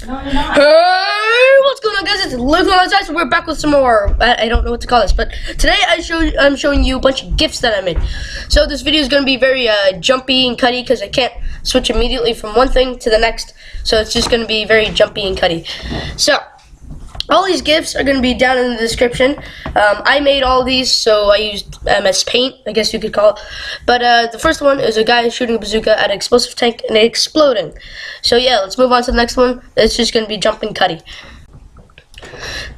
Hey, what's going on, guys? It's Live Outside, so we're back with some more. I don't know what to call this, but today I'm showing you a bunch of GIFs that I made. So this video is going to be very jumpy and cutty because I can't switch immediately from one thing to the next. So it's just going to be very jumpy and cutty. So all these GIFs are going to be down in the description. I made all these, so I used MS Paint, I guess you could call it. But the first one is a guy shooting a bazooka at an explosive tank and it exploding. So yeah, let's move on to the next one. It's just going to be jumping cutty.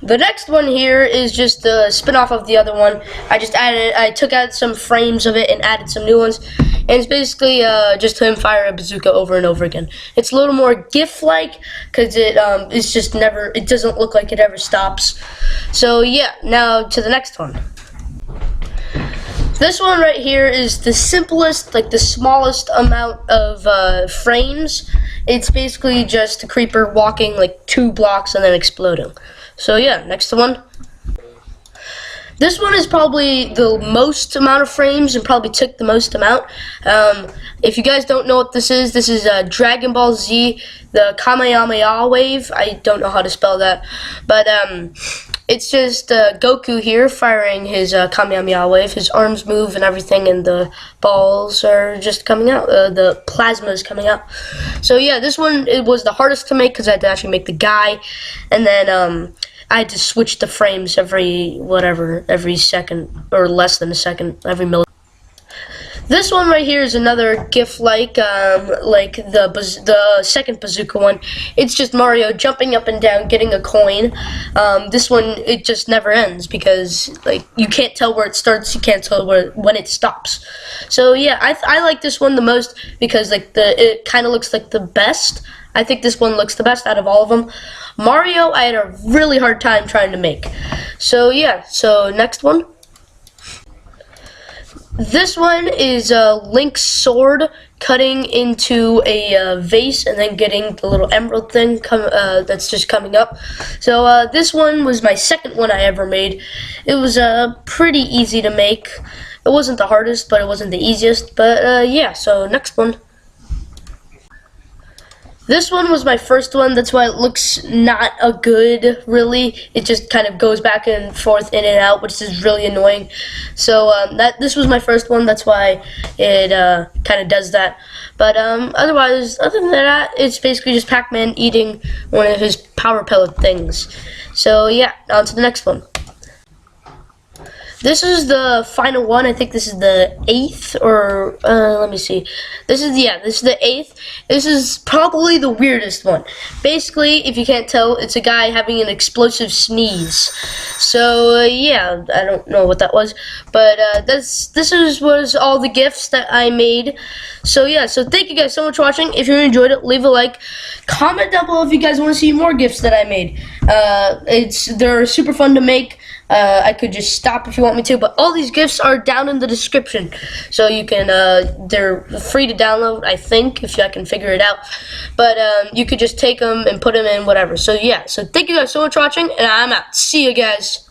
The next one here is just a spin-off of the other one. I took out some frames of it and added some new ones. And it's basically just him fire a bazooka over and over again. It's a little more GIF-like because it's just never, it doesn't look like it ever stops. So yeah, now to the next one. This one right here is the simplest, like the smallest amount of frames. It's basically just a creeper walking like 2 blocks and then exploding. So yeah, next one. This one is probably the most amount of frames and probably took the most amount. If you guys don't know what this is DragonBallZ, the Kamehameha wave. I don't know how to spell that, but it's just Goku here firing his Kamehameha wave. His arms move and everything, and the balls are just coming out. The plasma is coming out. So yeah, this one, it was the hardest to make because I had to actually make the guy, and then I had to switch the frames every second, or less than a second, every millisecond. This one right here is another GIF like the second bazooka one. It's just Mario jumping up and down, getting a coin. This one, it just never ends because like you can't tell where it starts, you can't tell when it stops. So yeah, I like this one the most because like it kind of looks like the best. I think this one looks the best out of all of them. Mario, I had a really hard time trying to make. So yeah, so next one. This one is Link's sword cutting into a vase and then getting the little emerald thing that's just coming up. So this one was my second one I ever made. It was pretty easy to make. It wasn't the hardest, but it wasn't the easiest. But yeah, so next one. This one was my first one, that's why it looks not a good, really. It just kind of goes back and forth, in and out, which is really annoying. So this was my first one, that's why it kind of does that. But otherwise, other than that, it's basically just PacMan eating one of his power pellet things. So yeah, on to the next one. This is the final one. I think this is the 8th, or let me see. This is the 8th. This is probably the weirdest one. Basically, if you can't tell, it's a guy having an explosive sneeze. So yeah, I don't know what that was, but this was all the GIFs that I made. So yeah, so thank you guys so much for watching. If you enjoyed it, leave a like. Comment down below if you guys want to see more GIFs that I made. They're super fun to make. I could just stop if you want me to, but all these GIFs are down in the description, so you can they're free to download, I think, if I can figure it out. But you could just take them and put them in whatever. So yeah, so thank you guys so much for watching, and I'm out. See you guys.